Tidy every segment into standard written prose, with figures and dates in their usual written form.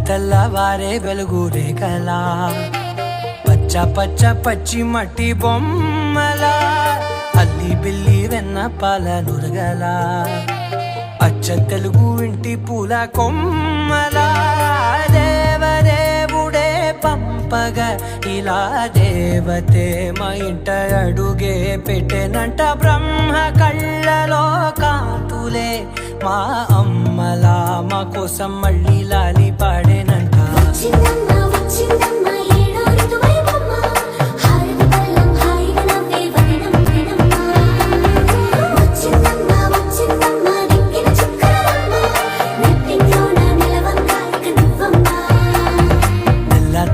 తెల్లవారే వెలుగు రేఖలా పచ్చ పచ్చ పచ్చి మట్టి బొమ్మలా అల్లి బిల్లి వెన్న పాల నురగలా అచ్చ తెలుగు ఇంటి పూల కొమ్మలా దేవదేవుడే పంపగా ఇలా దేవతే మా ఇంట అడుగే పెట్టెనంట బ్రహ్మ కళ్ళలో కాంతులే మా అమ్మలా మా కోసం మళ్ళీ లాలి పాడేనంట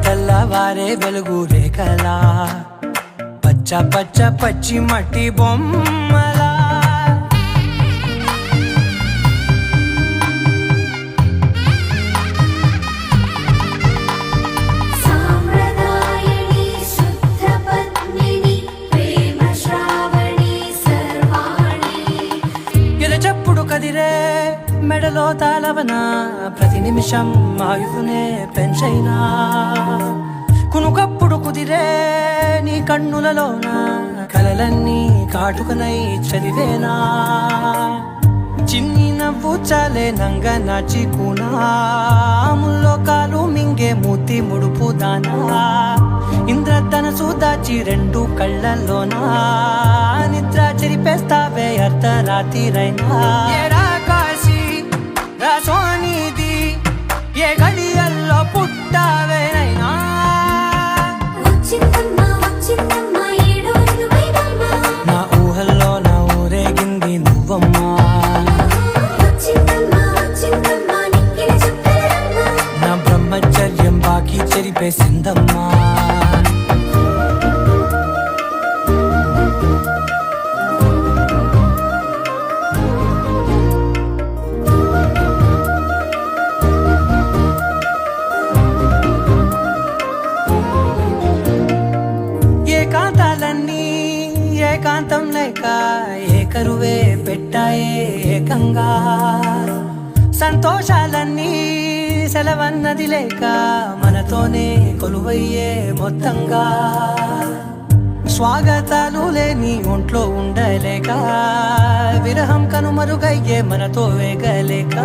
తెల్లవారే వెలుగు రేఖలా పచ్చ పచ్చ పచ్చి మట్టి బొమ్మలా ఎలచప్పుడు కదిరే మెడలో తాళవన ప్రతి నిమిషం ఆయువునే పెంచైనా కునుకప్పుడు కుదిరే నీ కన్నులలోన కలలన్నీ కాటుకనై చదివేనా చిన్ని నవ్వు చాలే నంగ నాచి కూనాముల్లో కాలు మింగే మూతి ముడుపు దానా ఇంద్రధనసు దాచి రెండు కళ్ళల్లోనా నిద్ర చెరిపేస్తావే అర్ధరాత్రిరైనా సోనిది ఏ గడియల్లో పుట్టావేనైనా నా ఊహల్లో నా ఊరేగింది నువ్వమ్మా నా బ్రహ్మచర్యం బాకీ చెరిపేసిందమ్మా ఏకాంతాలన్నీ ఏకాంతం లేక ఏకరువే పెట్టాయే ఏకంగా సంతోషాలన్నీ సెలవన్నది లేక మనతోనే కొలువయ్యే మొత్తంగా స్వాగతాలు లేని ఒంట్లో ఉండలేక విరహం కనుమరుగయ్యే మనతో వేగలేక